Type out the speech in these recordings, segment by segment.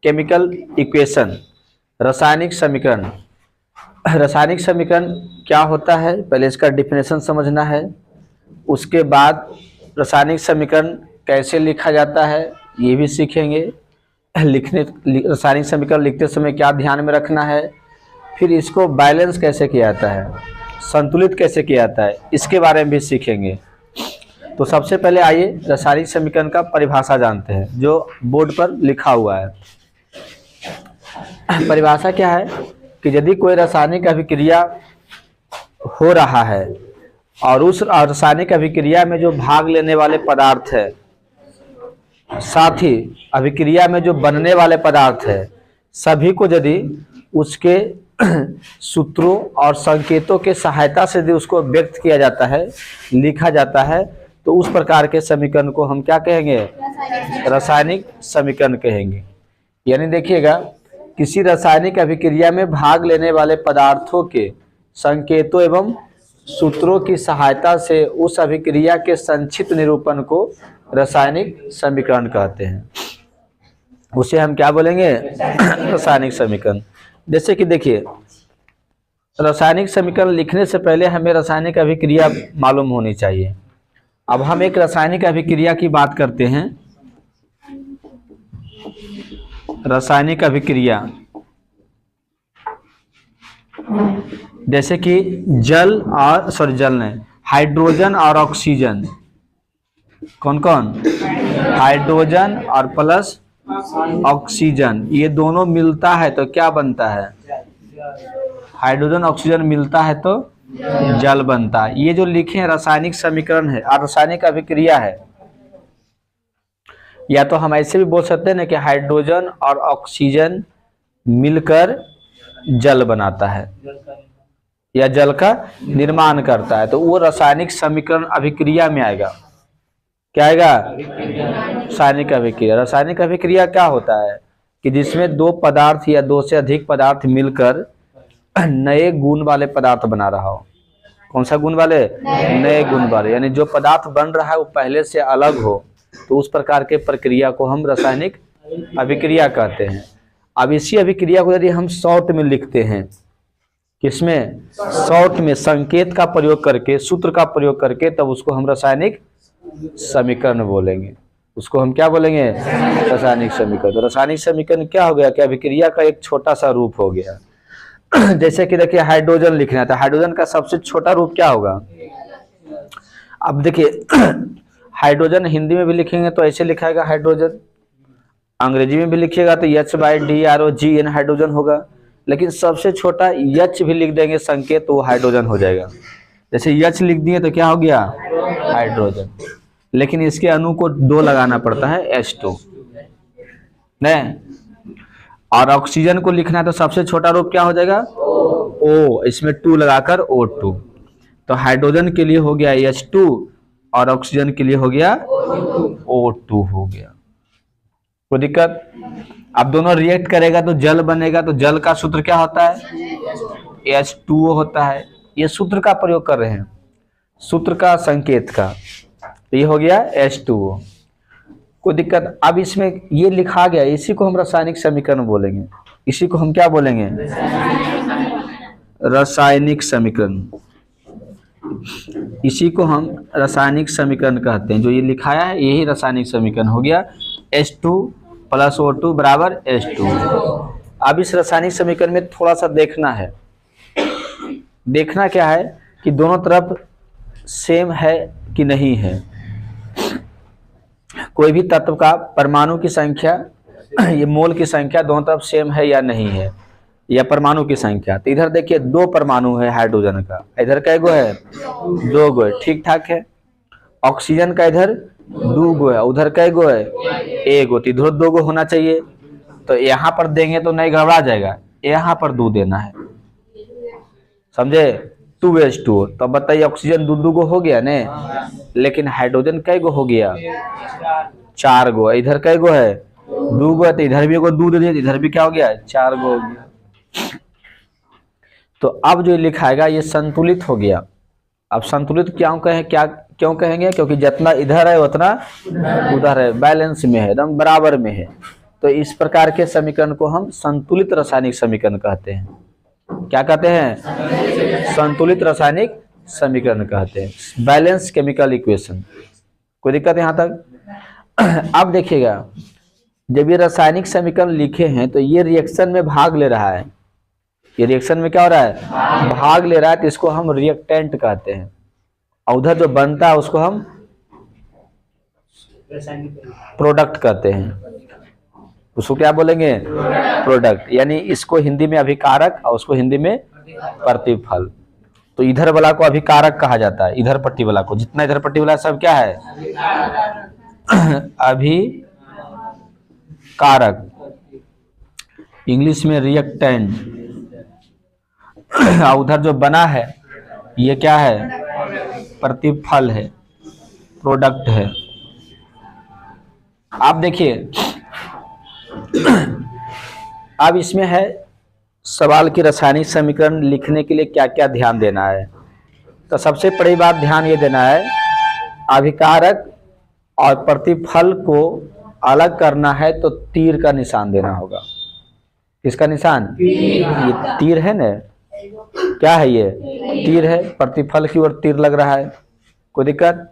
Chemical equation, रासायनिक समीकरण। रासायनिक समीकरण क्या होता है, पहले इसका डिफिनेशन समझना है। उसके बाद रासायनिक समीकरण कैसे लिखा जाता है ये भी सीखेंगे। रासायनिक समीकरण लिखते समय क्या ध्यान में रखना है, फिर इसको बैलेंस कैसे किया जाता है, संतुलित कैसे किया जाता है, इसके बारे में भी सीखेंगे। तो सबसे पहले आइए रासायनिक समीकरण का परिभाषा जानते हैं जो बोर्ड पर लिखा हुआ है। परिभाषा क्या है कि यदि कोई रासायनिक अभिक्रिया हो रहा है और उस रासायनिक अभिक्रिया में जो भाग लेने वाले पदार्थ है, साथ ही अभिक्रिया में जो बनने वाले पदार्थ है, सभी को यदि उसके सूत्रों और संकेतों के सहायता से यदि उसको व्यक्त किया जाता है, लिखा जाता है, तो उस प्रकार के समीकरण को हम क्या कहेंगे, रासायनिक समीकरण कहेंगे। यानी देखिएगा, किसी रासायनिक अभिक्रिया में भाग लेने वाले पदार्थों के संकेतों एवं सूत्रों की सहायता से उस अभिक्रिया के संक्षिप्त निरूपण को रासायनिक समीकरण कहते हैं। उसे हम क्या बोलेंगे, रासायनिक समीकरण। जैसे कि देखिए, रासायनिक समीकरण लिखने से पहले हमें रासायनिक अभिक्रिया मालूम होनी चाहिए। अब हम एक रासायनिक अभिक्रिया की बात करते हैं। रासायनिक अभिक्रिया जैसे कि हाइड्रोजन और ऑक्सीजन, कौन कौन, हाइड्रोजन और प्लस ऑक्सीजन, ये दोनों मिलता है तो क्या बनता है, हाइड्रोजन ऑक्सीजन मिलता है तो जल बनता है। ये जो लिखे हैं रासायनिक समीकरण है और रासायनिक अभिक्रिया है। या तो हम ऐसे भी बोल सकते हैं ना कि हाइड्रोजन और ऑक्सीजन मिलकर जल बनाता है या जल का निर्माण करता है, तो वो रासायनिक समीकरण अभिक्रिया में आएगा। क्या आएगा, रासायनिक अभिक्रिया। रासायनिक अभिक्रिया क्या होता है कि जिसमें दो पदार्थ या दो से अधिक पदार्थ मिलकर नए गुण वाले पदार्थ बना रहा हो। कौन सा गुण वाले, नए गुण वाले, यानी जो पदार्थ बन रहा है वो पहले से अलग हो, तो उस प्रकार के प्रक्रिया को हम रासायनिक अभिक्रिया कहते हैं। अब इसी अभिक्रिया को यदि हम शॉर्ट में लिखते हैं, किसमें, शॉर्ट में, संकेत का प्रयोग करके, सूत्र का प्रयोग करके, तब उसको हम रासायनिक समीकरण बोलेंगे। उसको हम क्या बोलेंगे, रासायनिक समीकरण। तो रासायनिक समीकरण क्या हो गया कि अभिक्रिया का एक छोटा सा रूप हो गया। जैसे कि देखिए, हाइड्रोजन लिखना था, हाइड्रोजन का सबसे छोटा रूप क्या होगा। अब देखिए, हाइड्रोजन हिंदी में भी लिखेंगे तो ऐसे लिखाएगा हाइड्रोजन, अंग्रेजी में भी लिखिएगा तो HYDROGN हाइड्रोजन होगा। लेकिन सबसे छोटा H भी लिख देंगे संकेत तो वो हाइड्रोजन हो जाएगा। जैसे H लिख दिए तो क्या हो गया, हाइड्रोजन। लेकिन इसके अणु को 2 लगाना पड़ता है, H2 नहीं। और ऑक्सीजन को लिखना है तो सबसे छोटा रूप क्या हो जाएगा, O, इसमें 2 लगाकर O2। तो हाइड्रोजन के लिए हो गया H2 और ऑक्सीजन के लिए हो गया O2 हो गया। कोई दिक्कत। अब दोनों रिएक्ट करेगा तो जल बनेगा, तो जल का सूत्र क्या होता है, H2O होता है। ये सूत्र का प्रयोग कर रहे हैं, सूत्र का, संकेत का, तो ये हो गया H2O। कोई दिक्कत। अब इसमें ये लिखा गया, इसी को हम रासायनिक समीकरण बोलेंगे। इसी को हम क्या बोलेंगे, रासायनिक समीकरण। इसी को हम रासायनिक समीकरण कहते हैं। जो ये लिखाया है यही रासायनिक समीकरण हो गया, H2 + O2 = H2। अब इस रासायनिक समीकरण में थोड़ा सा देखना है। देखना क्या है कि दोनों तरफ सेम है कि नहीं है। कोई भी तत्व का परमाणु की संख्या, ये मोल की संख्या दोनों तरफ सेम है या नहीं है, या परमाणु की संख्या। तो इधर देखिए 2 परमाणु है हाइड्रोजन का, इधर कै गो है, 2 गो है, ठीक ठाक है। ऑक्सीजन का इधर 2 गो है, उधर कै गो है, 1 गो। तो इधर 2 गो होना चाहिए। तो यहाँ पर देंगे तो नहीं घबरा जाएगा, यहाँ पर 2 देना है, समझे, 2H2। तो बताइए ऑक्सीजन 2 गो हो गया ने, लेकिन हाइड्रोजन कै गो हो गया, 4 गो। इधर कै गो है, 2 गो है, तो इधर भी 2 दे दिया, इधर भी क्या हो गया, 4 गो हो गया। तो अब जो लिखाएगा ये संतुलित हो गया। अब संतुलित क्यों कहेंगे, क्योंकि जितना इधर है उतना उधर है, बैलेंस में है, एकदम बराबर में है। तो इस प्रकार के समीकरण को हम संतुलित रासायनिक समीकरण कहते हैं। क्या कहते हैं? संतुलित रासायनिक समीकरण कहते हैं, बैलेंस केमिकल इक्वेशन। कोई दिक्कत है यहाँ तक? अब देखिएगा, जब ये रासायनिक समीकरण लिखे हैं तो ये रिएक्शन में भाग ले रहा है। ये रिएक्शन में क्या हो रहा है? भाग ले रहा है, तो इसको हम रिएक्टेंट कहते हैं। और उधर जो बनता है उसको हम प्रोडक्ट कहते हैं। उसको क्या बोलेंगे? प्रोडक्ट। यानी इसको हिंदी में अभिकारक और उसको हिंदी में प्रतिफल। तो इधर वाला को अभिकारक कहा जाता है, इधर पट्टी वाला को, जितना इधर पट्टी वाला सब क्या है? अभिकारक, इंग्लिश में रिएक्टेंट। और उधर जो बना है ये क्या है? प्रतिफल है, प्रोडक्ट है। आप देखिए, अब इसमें है सवाल की रासायनिक समीकरण लिखने के लिए क्या क्या ध्यान देना है। तो सबसे बड़ी बात ध्यान ये देना है, अभिकारक और प्रतिफल को अलग करना है तो तीर का निशान देना होगा। किसका निशान? ये तीर है ना, क्या है ये? तीर है। प्रतिफल की ओर तीर लग रहा है, कोई दिक्कत?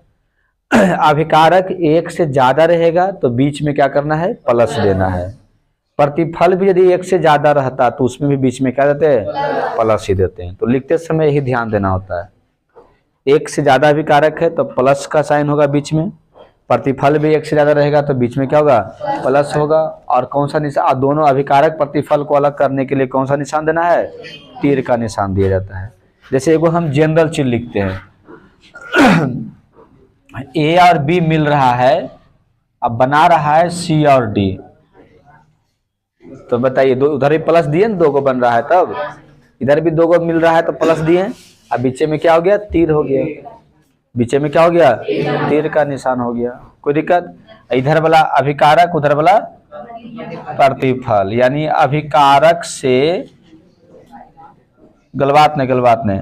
अभिकारक एक से ज्यादा रहेगा तो बीच में क्या करना है? प्लस देना है। प्रतिफल भी यदि एक से ज्यादा रहता तो उसमें भी बीच में क्या देते हैं? प्लस ही देते हैं। तो लिखते समय यही ध्यान देना होता है, एक से ज्यादा अभिकारक है तो प्लस का साइन होगा बीच में, प्रतिफल भी एक से ज्यादा रहेगा तो बीच में क्या होगा? प्लस होगा। और कौन सा निशान? दोनों अभिकारक प्रतिफल को अलग करने के लिए कौन सा निशान देना है? तीर का निशान दिया जाता है। जैसे एगो हम जनरल चीज लिखते हैं, ए और बी मिल रहा है, अब बना रहा है सी और डी। तो बताइए, दो उधर भी प्लस दिए ना, 2 को बन रहा है, तब इधर भी 2 को मिल रहा है तो प्लस दिए। अब बीच में क्या हो गया? तीर हो गया। बीच में क्या हो गया? तीर का निशान हो गया। कोई दिक्कत? इधर वाला अभिकारक, उधर वाला प्रतिफल। यानी अभिकारक से गलबात ने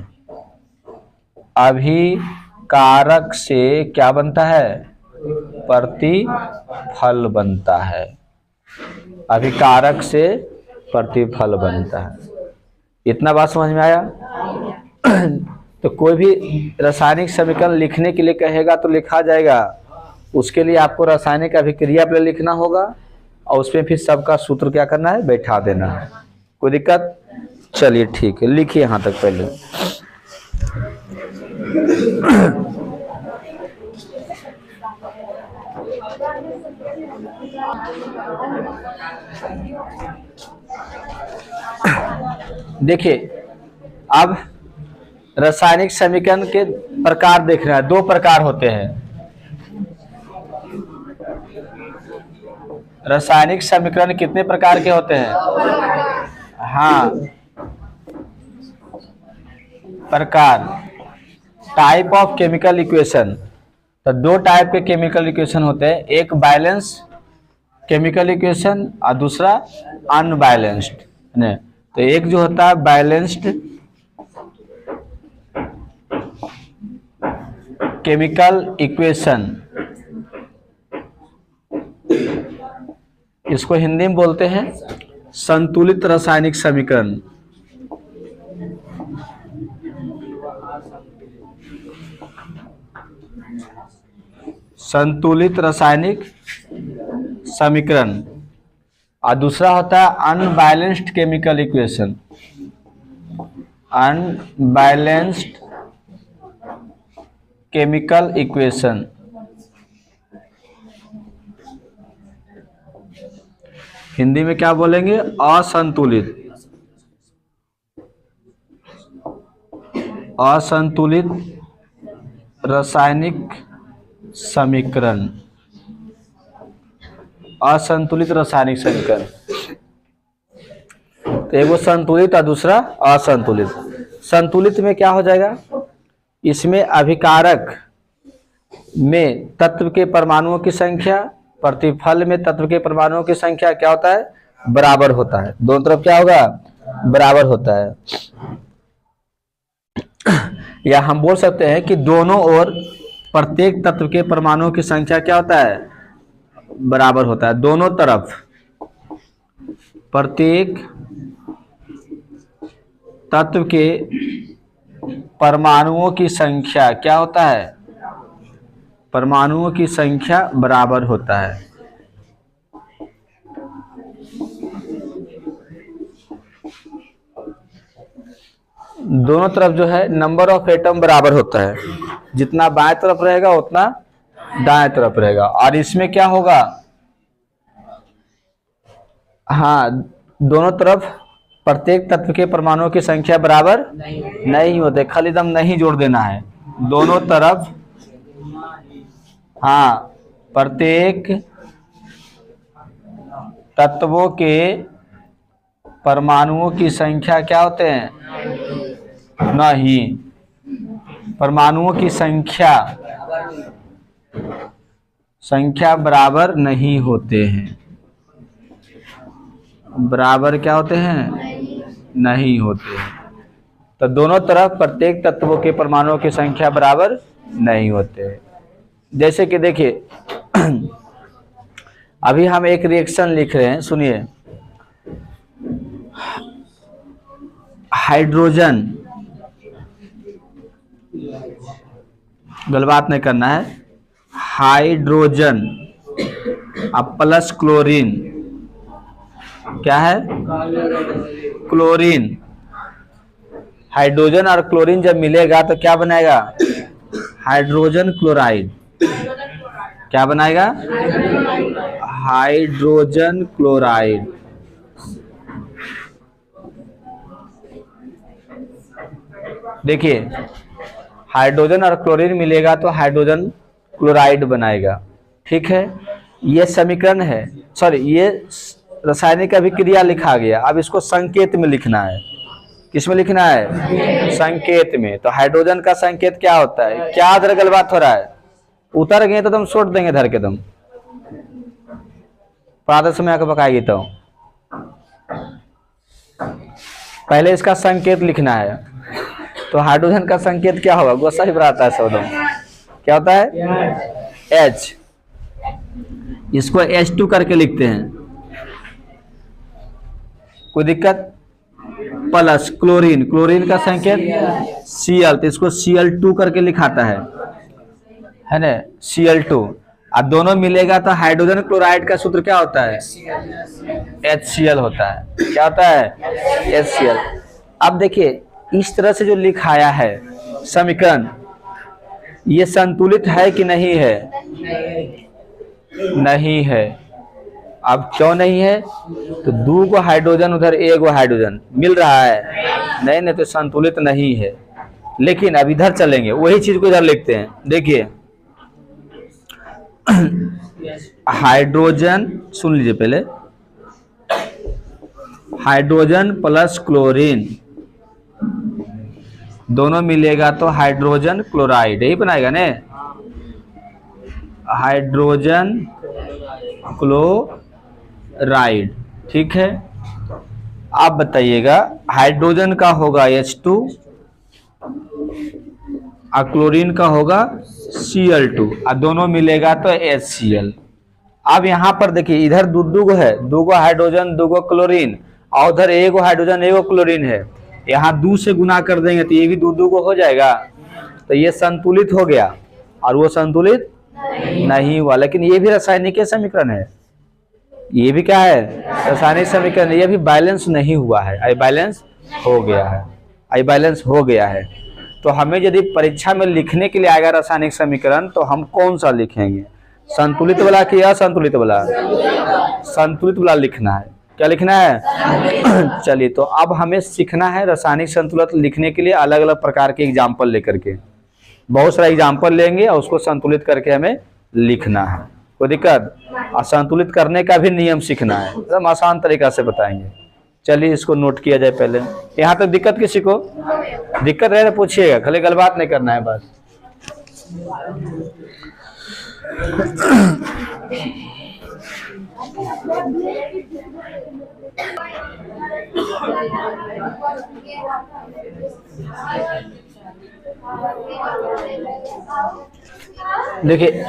अभिकारक से क्या बनता है? प्रतिफल बनता है। अभिकारक से प्रतिफल बनता है। इतना बात समझ में आया? तो कोई भी रासायनिक समीकरण लिखने के लिए कहेगा तो लिखा जाएगा, उसके लिए आपको रासायनिक अभिक्रिया पे लिखना होगा और उसमें फिर सबका सूत्र क्या करना है? बैठा देना है। कोई दिक्कत? चलिए ठीक है, लिखिए यहाँ तक पहले। देखिए, अब रासायनिक समीकरण के प्रकार देख रहे हैं। 2 प्रकार होते हैं। रासायनिक समीकरण कितने प्रकार के होते हैं? हाँ, प्रकार, टाइप ऑफ केमिकल इक्वेशन। तो 2 टाइप के केमिकल इक्वेशन होते हैं, एक बैलेंस केमिकल इक्वेशन और दूसरा अनबैलेंस्ड। तो एक जो होता है बैलेंस्ड केमिकल इक्वेशन, इसको हिंदी में बोलते हैं संतुलित रासायनिक समीकरण। संतुलित रासायनिक समीकरण। और दूसरा होता है unbalanced chemical equation. Unbalanced chemical equation. Hindi में क्या बोलेंगे? असंतुलित रासायनिक समीकरण। असंतुलित रासायनिक समीकरण। तो एगो संतुलित और दूसरा असंतुलित। संतुलित में क्या हो जाएगा? इसमें अभिकारक में तत्व के परमाणुओं की संख्या, प्रतिफल में तत्व के परमाणुओं की संख्या क्या होता है? बराबर होता है। दोनों तरफ क्या होगा? बराबर होता है। या हम बोल सकते हैं कि दोनों ओर प्रत्येक तत्व के परमाणुओं की संख्या क्या होता है? बराबर होता है। दोनों तरफ प्रत्येक तत्व के परमाणुओं की संख्या क्या होता है, परमाणुओं की संख्या बराबर होता है। दोनों तरफ जो है नंबर ऑफ एटम बराबर होता है, जितना बाएं तरफ रहेगा उतना दाएं तरफ रहेगा। और इसमें क्या होगा, हाँ, दोनों तरफ प्रत्येक तत्व के परमाणुओं की संख्या बराबर नहीं होते, खाली दम नहीं जोड़ देना है। दोनों तरफ, हाँ, प्रत्येक तत्वों के परमाणुओं की संख्या क्या होते हैं, नहीं, परमाणुओं की संख्या बराबर नहीं होते हैं, बराबर क्या होते हैं, नहीं होते हैं। तो दोनों तरफ प्रत्येक तत्वों के परमाणुओं की संख्या बराबर नहीं होते हैं। जैसे कि देखिए अभी हम एक रिएक्शन लिख रहे हैं, सुनिए। हाइड्रोजन, गलत बात नहीं करना है, हाइड्रोजन अब प्लस क्लोरीन, क्या है, क्लोरीन। हाइड्रोजन और क्लोरीन जब मिलेगा तो क्या बनाएगा, हाइड्रोजन क्लोराइड। क्या बनाएगा, हाइड्रोजन क्लोराइड। देखिए हाइड्रोजन और क्लोरीन मिलेगा तो हाइड्रोजन क्लोराइड बनाएगा, ठीक है। ये समीकरण है, सॉरी, ये रासायनिक अभिक्रिया लिखा गया। अब इसको संकेत में लिखना है। किसमें लिखना है, संकेत में। तो हाइड्रोजन का संकेत क्या होता है, क्या अदर गलबात हो रहा है, उतर गए तो तुम छोड़ देंगे धर के, तुम प्रातः समय आकर पकाएगी। तो पहले इसका संकेत लिखना है। तो हाइड्रोजन का संकेत क्या होगा, गुस्सा ही बनाता है शब्दों, क्या होता है, H। इसको H2 करके लिखते हैं, कोई दिक्कत। प्लस क्लोरीन, क्लोरीन का संकेत Cl, तो इसको Cl2 करके लिखाता है ना, Cl2। अब दोनों मिलेगा तो हाइड्रोजन क्लोराइड का सूत्र क्या होता है, HCl होता है। क्या होता है, HCl। अब देखिए इस तरह से जो लिखाया है समीकरण, ये संतुलित है कि नहीं है, नहीं है। अब क्यों नहीं है, तो दो को हाइड्रोजन उधर एक हाइड्रोजन मिल रहा है, नहीं नहीं, तो संतुलित नहीं है। लेकिन अब इधर चलेंगे, वही चीज को इधर लिखते हैं। देखिए हाइड्रोजन, सुन लीजिए पहले, हाइड्रोजन प्लस क्लोरीन दोनों मिलेगा तो हाइड्रोजन क्लोराइड, यही बनाएगा ने, हाइड्रोजन क्लोराइड, ठीक है। आप बताइएगा, हाइड्रोजन का होगा H2 और क्लोरीन का होगा Cl2, और दोनों मिलेगा तो HCl। अब यहाँ पर देखिए, इधर दो है, दो हाइड्रोजन दो क्लोरीन, और उधर एक हाइड्रोजन एक क्लोरीन है। यहाँ 2 से गुना कर देंगे तो ये भी दो को हो जाएगा, तो ये संतुलित हो गया, और वो संतुलित नहीं हुआ। लेकिन ये भी रासायनिक समीकरण है, ये भी क्या है, रासायनिक समीकरण, ये भी बैलेंस नहीं हुआ है, आई बैलेंस हो गया है, आई बैलेंस हो गया है। तो हमें यदि परीक्षा में लिखने के लिए आएगा रासायनिक समीकरण, तो हम कौन सा लिखेंगे, संतुलित वाला कि असंतुलित वाला, संतुलित वाला लिखना है। क्या लिखना है चलिए, तो अब हमें सीखना है रासायनिक संतुलित लिखने के लिए अलग अलग प्रकार के एग्जाम्पल लेकर के, बहुत सारा एग्जाम्पल लेंगे और उसको संतुलित करके हमें लिखना है। कोई दिक्कत, और संतुलित करने का भी नियम सीखना है, एकदम आसान तरीका से बताएंगे। चलिए इसको नोट किया जाए पहले। यहाँ तक दिक्कत किसी को, दिक्कत रहे तो पूछिएगा, खाली गलबात नहीं करना है बस। देखिए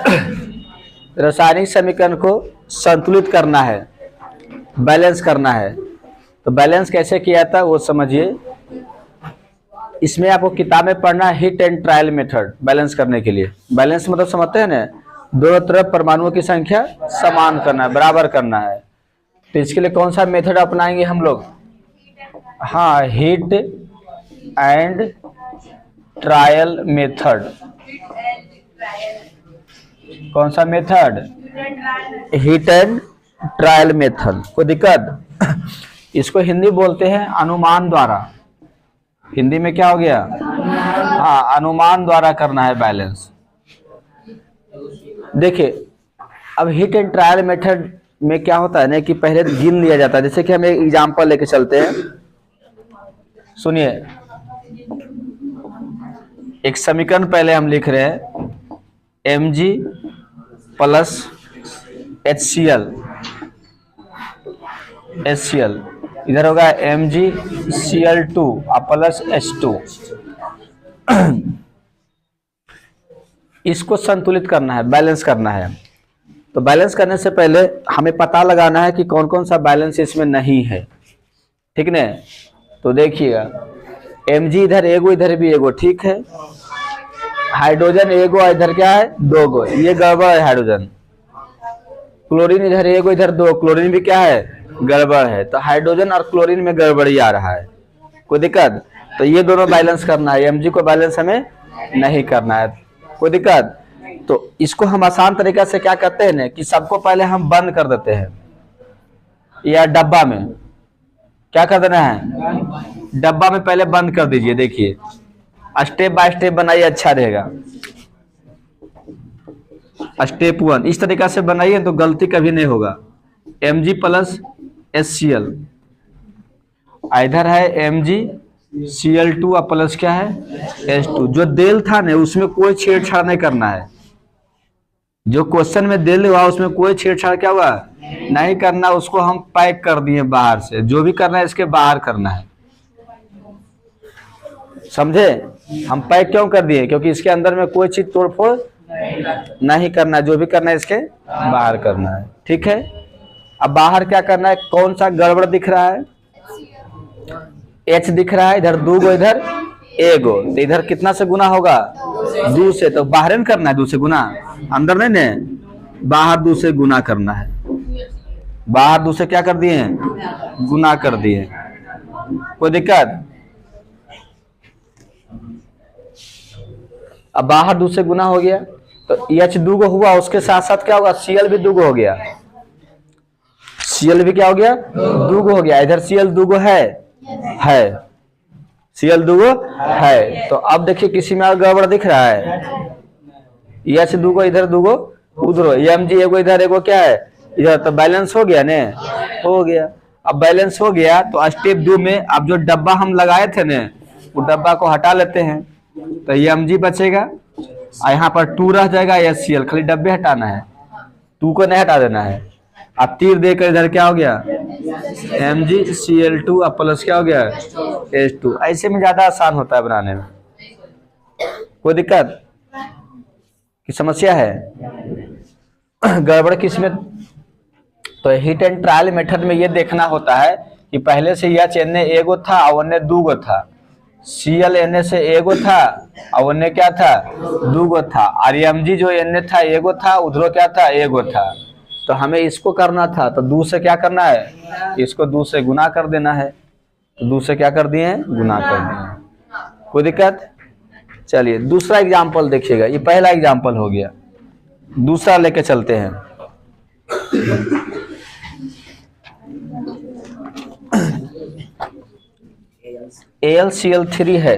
रासायनिक समीकरण को संतुलित करना है, बैलेंस करना है, तो बैलेंस कैसे किया था वो समझिए। इसमें आपको किताब में पढ़ना है hit and trial method balance करने के लिए। बैलेंस मतलब समझते हैं ना, दोनों तरफ परमाणुओं की संख्या समान करना है, बराबर करना है। तो इसके लिए कौन सा मेथड अपनाएंगे हम लोग? हाँ, हिट एंड ट्रायल मेथड। कौन सा method? Hit and trial method. कोई दिक्कत? इसको हिंदी बोलते हैं अनुमान द्वारा। हिंदी में क्या हो गया? हाँ, अनुमान द्वारा करना है बैलेंस। देखिए, अब हिट एंड ट्रायल मेथड में क्या होता है ना कि पहले गिन लिया जाता है। जैसे कि हम एक एग्जांपल लेके चलते हैं, सुनिए। एक समीकरण पहले हम लिख रहे हैं, Mg प्लस HCl, इधर होगा MgCl2 प्लस H2। इसको संतुलित करना है, बैलेंस करना है। तो बैलेंस करने से पहले हमें पता लगाना है कि कौन कौन सा बैलेंस इसमें नहीं है, ठीक ना? तो देखिएगा, Mg इधर एगो, इधर भी एगो, ठीक है। हाइड्रोजन एगो, इधर क्या है? दो गो, ये गड़बड़ है हाइड्रोजन। क्लोरीन इधर एगो, इधर दो, क्लोरीन भी क्या है? गड़बड़ है। तो हाइड्रोजन और क्लोरीन में गड़बड़ी आ रहा है। कोई दिक्कत? तो ये दोनों बैलेंस करना है, Mg को बैलेंस हमें नहीं करना है। कोई दिक्कत? तो इसको हम आसान तरीका से क्या करते हैं ना कि सबको पहले हम बंद कर देते हैं, या डब्बा में क्या कर देना है? डब्बा में पहले बंद कर दीजिए। देखिए, स्टेप बाय स्टेप बनाइए, अच्छा रहेगा। स्टेप 1 इस तरीका से बनाइए तो गलती कभी नहीं होगा। Mg प्लस HCl, इधर है MgCl2 प्लस क्या है? H2। जो देल था ना उसमें कोई छेड़छाड़ नहीं करना है। जो क्वेश्चन में देल हुआ उसमें कोई छेड़छाड़ क्या हुआ? नहीं करना। उसको हम पैक कर दिए बाहर से। जो भी करना है इसके बाहर करना है, समझे? हम पैक क्यों कर दिए? क्योंकि इसके अंदर में कोई चीज तोड़फोड़ नहीं करना है। जो भी करना है इसके बाहर करना है, ठीक है। अब बाहर क्या करना है? कौन सा गड़बड़ दिख रहा है? H दिख रहा है, इधर दो गो, इधर एगो। तो इधर कितना से गुना होगा? 2 से। तो बाहर में करना है 2 से गुना, अंदर नहीं ने, बाहर 2 से गुना करना है। बाहर 2 से क्या कर दिए? गुना कर दिए। कोई दिक्कत? अब बाहर 2 से गुना हो गया तो H 2 गो हुआ, उसके साथ साथ क्या होगा? Cl भी 2 गो हो गया। Cl भी क्या हो गया? 2 गो हो गया। इधर Cl 2 गो है, Cl 2 गो है। तो अब देखिए किसी में और गड़बड़ दिख रहा है? H 2 गो इधर, 2 गो उधर, Mg एगो इधर, एगो क्या है इधर। तो बैलेंस हो गया ने? हो गया। अब बैलेंस हो गया तो स्टेप 2 में अब जो डब्बा हम लगाए थे ने, वो डब्बा को हटा लेते हैं। तो ये Mg बचेगा और यहाँ पर 2 रह जाएगा, HCl। खाली डब्बे हटाना है, 2 को नहीं हटा देना है। अब तीर देकर इधर क्या हो गया? MgCl2 प्लस क्या हो गया? H2। ऐसे में ज्यादा आसान होता है बनाने में। कोई दिक्कत की समस्या है? गड़बड़ किसमें? तो हिट एंड ट्रायल मेथड में ये देखना होता है कि पहले से H Na एगो था और अन्य 2 गो था, Cl Na से एगो था और अन्य क्या था? 2 गो था। और Mg जो Na था एगो था, उधरो क्या था? एगो था। तो हमें इसको करना था, तो 2 से क्या करना है? इसको 2 से गुना कर देना है। तो 2 से क्या कर दिए? गुना कर दिए। कोई दिक्कत? चलिए दूसरा एग्जाम्पल देखिएगा। ये पहला एग्जाम्पल हो गया, दूसरा लेके चलते हैं। AlCl3 है,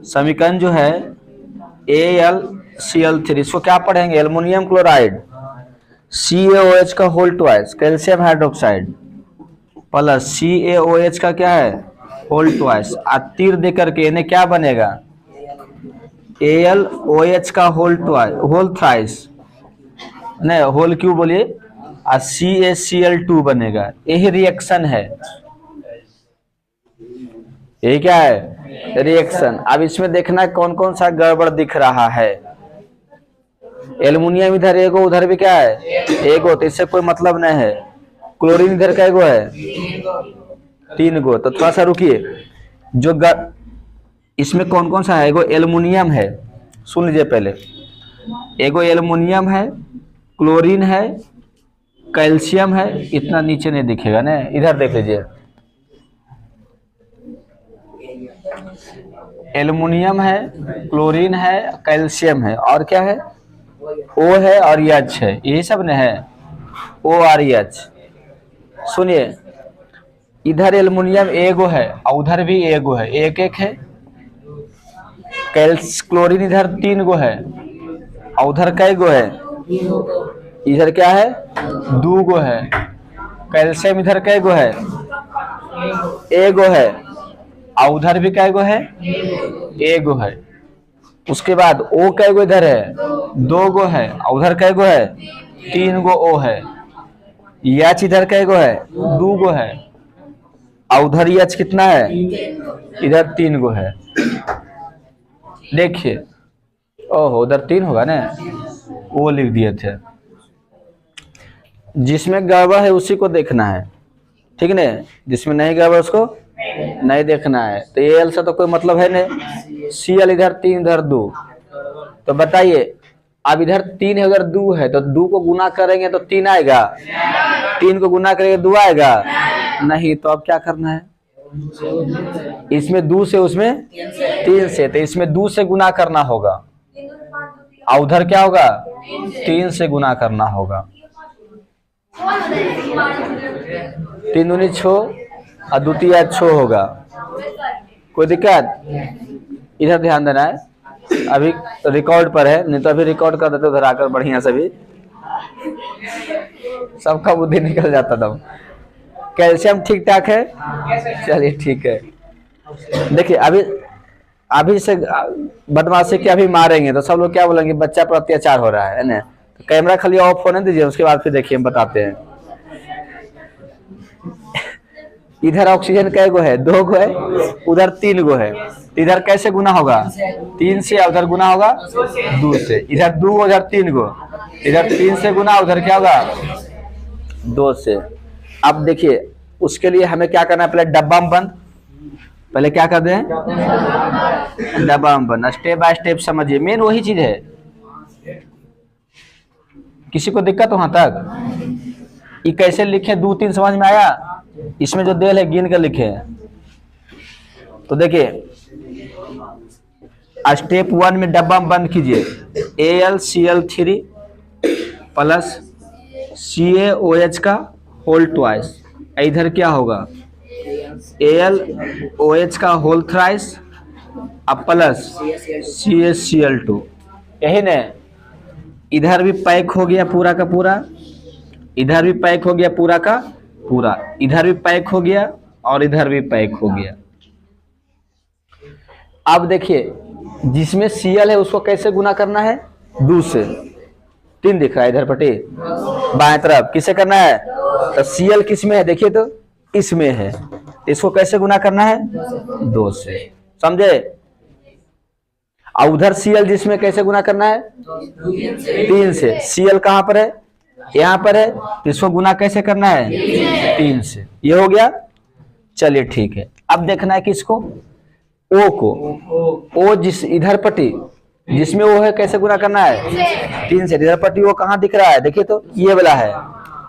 समीकरण जो है AlCl3, इसको क्या पढ़ेंगे? एल्युमिनियम क्लोराइड CaOH का whole twice calcium hydroxide plus CaOH का क्या है? Whole twice. तीर दे करके इन्हें क्या बनेगा? AlOH का होल थ्राइस, नहीं होल क्यों बोलिए, और CaCl2 बनेगा। यही रिएक्शन है, ये क्या है? रिएक्शन। अब इसमें देखना कौन कौन सा गड़बड़ दिख रहा है। एल्युमिनियम इधर एगो, उधर भी क्या है एगो, तो इससे कोई मतलब नहीं है। क्लोरीन इधर का एगो है 3 गो। तो थोड़ा सा रुकिए, जो इसमें कौन कौन सा है? एगो एल्युमिनियम है, सुन लीजिए पहले, एगो एल्युमिनियम है, क्लोरीन है, कैल्शियम है। इतना नीचे नहीं दिखेगा ना, इधर देख लीजिए, एल्युमिनियम है, क्लोरीन है, कैल्शियम है, और क्या है? ओ है और एच है, यही सब ने है, ओ और एच। सुनिए, इधर एल्युमिनियम एगो है और उधर भी एगो है, एक एक है। क्लोरीन इधर 3 गो है और उधर कई गो है? इधर क्या है 2 गो है। कैल्शियम इधर कई गो है? एगो है और उधर भी कई गो है? एगो है। उसके बाद ओ कई गो इधर है? 2 गो है और उधर कई गो है? 3 गो ओ है। एच इधर कई गो है? 2 गो है और उधर एच कितना है? इधर 3 गो है। देखिए, ओहो उधर 3 होगा ना, वो लिख दिए थे। जिसमें गड़बड़ है उसी को देखना है, ठीक है ना? जिसमें नहीं गड़बड़ उसको नहीं देखना है। तो एल से तो कोई मतलब है नहीं, सी एल इधर 3 इधर 2। तो बताइए, अब इधर 3 है उधर 2 है, तो 2 को गुना करेंगे तो 3 आएगा? 3 को गुना करेंगे 2 आएगा? नहीं। तो अब क्या करना है? इसमें 2 से उसमें 3 से, तो इसमें 2 से गुना करना होगा और उधर क्या होगा? 3 से गुना करना होगा। 3 दूनी 6 और द्वितीय 6 होगा। कोई दिक्कत? इधर ध्यान देना है, अभी रिकॉर्ड पर है, नहीं तो अभी रिकॉर्ड कर देते उधर आकर बढ़िया से भी, सबका बुद्धि निकल जाता था। कैल्शियम ठीक ठाक है, चलिए ठीक है। देखिए, अभी से बदमाशी के अभी मारेंगे तो सब लोग क्या बोलेंगे? बच्चा पर अत्याचार हो रहा है ना। तो कैमरा खाली ऑफ होने दीजिए, उसके बाद फिर देखिए हम बताते हैं। इधर ऑक्सीजन कै गो है? 2 गो है, उधर 3 गो है। इधर कैसे गुना होगा? 3 से, उधर गुना होगा 2 से। इधर 2 उधर 3 गो, इधर 3 से गुना, उधर क्या होगा 2 से। अब देखिए, उसके लिए हमें क्या करना है? पहले डब्बा में बंद, पहले क्या कर दें? डब्बा में बंद। स्टेप बाय स्टेप समझिए, मेन वही चीज है। किसी को दिक्कत वहां तक? ये कैसे लिखे 2 3 समझ में आया? इसमें जो देल है गिन कर लिखे। तो देखिए, स्टेप 1 में डब्बा में बंद कीजिए, AlCl3 प्लस CaOH का होल ट्वाइस। इधर क्या होगा? AlOH का होल थ्राइस अब प्लस CaCl2। यही न? इधर भी पैक हो गया पूरा का पूरा, इधर भी पैक हो गया पूरा का पूरा, इधर भी पैक हो गया और इधर भी पैक हो गया। अब देखिए, जिसमें Cl है उसको कैसे गुना करना है? 2 से। 3 दिख रहा है इधर पट्टी बाएं तरफ, किसे करना है? तो Cl किस में है? देखिए तो इसमें है, इसको कैसे गुना करना है? 2 से। समझे? और उधर Cl जिसमें कैसे गुना करना है? 3 से। Cl कहां पर है? यहाँ पर है, इसको गुना कैसे करना है? 3 से। ये हो गया। चलिए ठीक है। अब देखना है किसको? O को। O जिस इधर पट्टी जिसमें O है कैसे गुना करना है? 3 से। इधर पट्टी O कहाँ दिख रहा है? देखिए तो ये वाला है,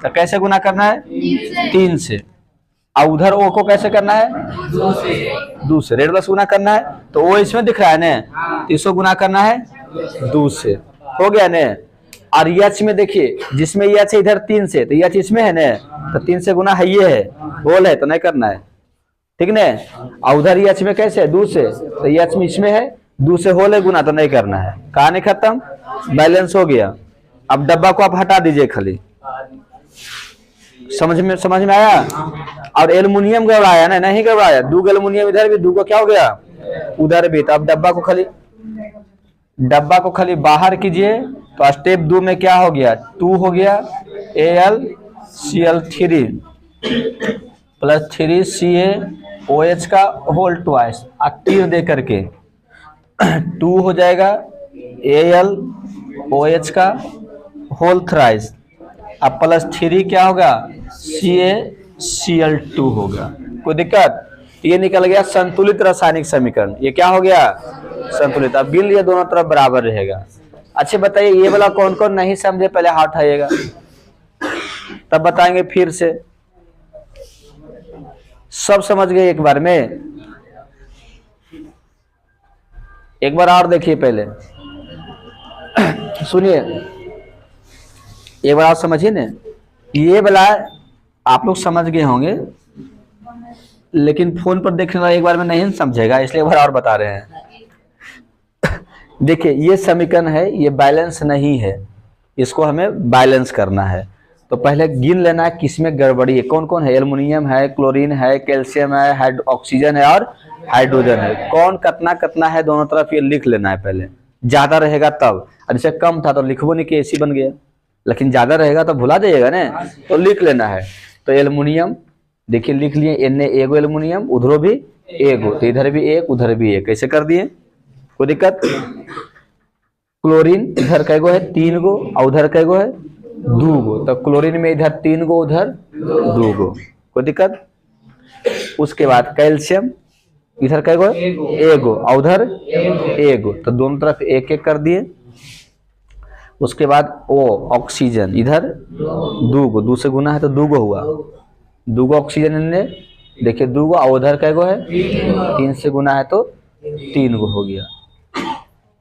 तो कैसे गुना करना है? 3 से। और उधर O को कैसे करना है? 2 से। रेड प्लस गुना करना है, तो O इसमें दिख रहा है ना, तो इसको गुना करना है 2 से। हो गया ना? और H में देखिए, जिसमें H है इधर 3 से, तो H इसमें है ना, तो 3 से गुना है, ये है होल है तो नहीं करना है, ठीक ना? और उधर H में कैसे? 2 से, तो H में इसमें है 2 से होल है गुना तो नहीं करना है। कहानी खत्म, बैलेंस हो गया। अब डब्बा को आप हटा दीजिए खाली। समझ में आया? और एल्युमिनियम गड़बड़ाया ना? नहीं गड़बड़ाया। 2 एल्युमिनियम इधर भी, 2 को क्या हो गया उधर भी। तो अब डब्बा को खाली बाहर कीजिए। तो स्टेप 2 में क्या हो गया? 2 हो गया AlCl3 प्लस 3 CaOH का होल ट्वाइस, तीर दे करके 2 हो जाएगा OH का होल थ्राइस, अब +3 क्या होगा, CaCl2 होगा। कोई दिक्कत? ये निकल गया संतुलित रासायनिक समीकरण। ये क्या हो गया, संतुलित। अब बिल ये दोनों तरफ बराबर रहेगा। अच्छे बताइए, ये वाला कौन कौन नहीं समझे पहले हाथ उठाइएगा, तब बताएंगे फिर से। सब समझ गए एक बार में? एक बार और देखिए पहले, सुनिए एक बार आप समझिए ना। ये वाला आप लोग समझ गए होंगे, लेकिन फोन पर देखने वाला एक बार में नहीं समझेगा, इसलिए एक बार और बता रहे हैं। देखिए ये समीकरण है, ये बैलेंस नहीं है, इसको हमें बैलेंस करना है। तो पहले गिन लेना है किसमें गड़बड़ी है, कौन कौन है। एल्युमिनियम है, क्लोरीन है, कैल्शियम है, ऑक्सीजन है और हाइड्रोजन है। कौन कितना कितना है दोनों तरफ, ये लिख लेना है पहले। ज्यादा रहेगा तब, जैसे कम था तो लिखबो नहीं कि ऐसी बन गया, लेकिन ज्यादा रहेगा तो भुला जाइएगा ना, तो लिख लेना है। तो एल्युमिनियम देखिए लिख लिए, एने एगो एल्युमिनियम, उधरों भी एगो, तो इधर भी एक उधर भी एक, कैसे कर दिए, कोई दिक्कत? क्लोरीन इधर कैगो है 3 गो और उधर कैगो है 2 गो, तो क्लोरीन में इधर 3 गो उधर 2 गो, कोई दिक्कत? उसके बाद कैल्शियम इधर कैगो है एगो और उधर एगो, तो दोनों तरफ एक एक कर दिए। उसके बाद ओ ऑक्सीजन इधर 2 गो, 2 से गुना है तो 2 गो हुआ, 2 गो ऑक्सीजन ने देखिए 2 गो, और उधर कैगो है 3 से गुना है तो 3 गो हो गया।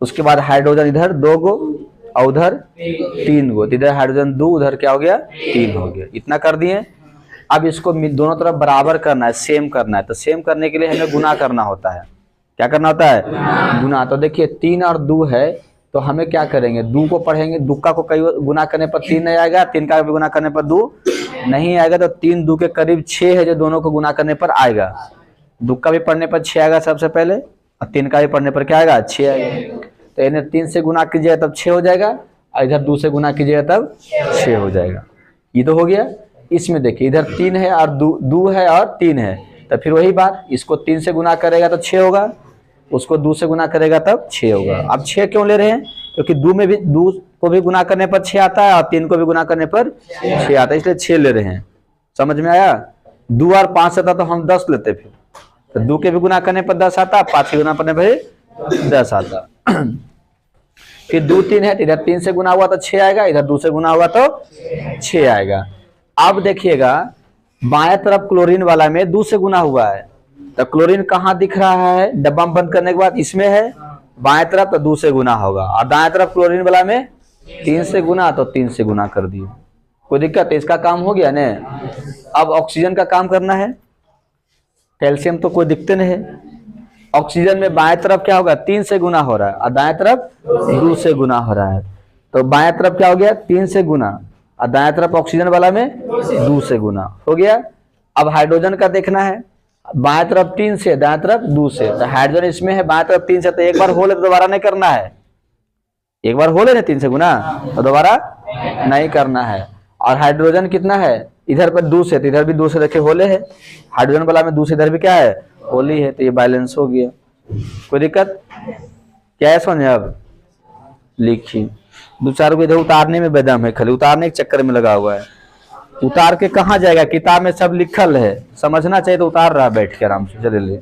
उसके बाद हाइड्रोजन इधर 2 गो और उधर 3 गो, इधर हाइड्रोजन 2 उधर क्या हो गया 3 हो गया। इतना कर दिए। अब इसको दोनों तरफ बराबर करना है, सेम करना है। तो सेम करने के लिए हमें गुना करना होता है। क्या करना होता है, गुना। तो देखिए 3 और 2 है, तो हमें क्या करेंगे, 2 को पढ़ेंगे, दुक्का को कई गुना करने पर 3 नहीं आएगा, 3 का भी गुना करने पर 2 नहीं आएगा, तो 3 2 के करीब 6 है जो दोनों को गुना करने पर आएगा। दुक्का भी पढ़ने पर 6 आएगा सबसे पहले, और 3 का भी पढ़ने पर क्या आएगा 6 आएगा। तो इन्हें 3 से गुना कीजिएगा तब 6 हो जाएगा, और इधर 2 से गुना कीजिएगा तब 6 हो जाएगा। ये तो हो गया। इसमें देखिए इधर 3 है और 2 है और 3 है, तो फिर वही बात, इसको 3 से गुना करेगा तो 6 होगा, उसको 2 से गुना करेगा तब 6 होगा। अब 6 क्यों ले रहे हैं, क्योंकि 2 में भी 2 को भी गुना करने पर 6 आता है और 3 को भी गुना करने पर 6 आता है, इसलिए 6 ले रहे हैं। समझ में आया? 2 और 5 आता तो हम 10 लेते, फिर तो 2 के भी गुना करने पर 10 आता, 5 के गुना करने पर 10 आता। फिर 2 3 है, इधर 3 से गुना हुआ तो 6 आएगा, इधर 2 से गुना हुआ तो 6 आएगा। अब देखिएगा बाएं तरफ क्लोरीन वाला में 2 से गुना हुआ है, तो क्लोरीन कहाँ दिख रहा है, डब्बा में बंद करने के बाद इसमें है बाएं तरफ, तो 2 से गुना होगा। और दाएं तरफ क्लोरीन वाला में 3 से गुना, तो 3 से गुना कर दिए। कोई दिक्कत? इसका काम हो गया ना। अब ऑक्सीजन का काम करना है। कैल्शियम तो कोई दिक्कत नहीं है। ऑक्सीजन में बाएं तरफ क्या होगा, 3 से गुना हो रहा है, और दाएं तरफ 2 से गुना हो रहा है। तो बाएं तरफ क्या हो गया 3 से गुना, और दाएं तरफ ऑक्सीजन वाला में 2 से गुना हो गया। अब हाइड्रोजन का देखना है, बाएं तरफ 3 से, दाएं तरफ 2 से। तो हाइड्रोजन इसमें है बाएं तरफ 3 से, तो एक बार हो ले तो दोबारा नहीं करना है। एक बार हो ले ना 3 से गुना, तो दोबारा नहीं करना है। और हाइड्रोजन कितना है, इधर पर 2 से, तो इधर भी 2 से देखिए होले है। हाइड्रोजन वाला में 2 से, इधर भी क्या है होली है, तो ये बैलेंस हो गया। कोई दिक्कत? क्या है समझे? अब लिखिए। 2-4 को इधर उतारने में बेदम है, खाली उतारने के चक्कर में लगा हुआ है। उतार के कहाँ जाएगा, किताब में सब लिखल है, समझना चाहिए तो उतार रहा है बैठ के आराम से। चले ले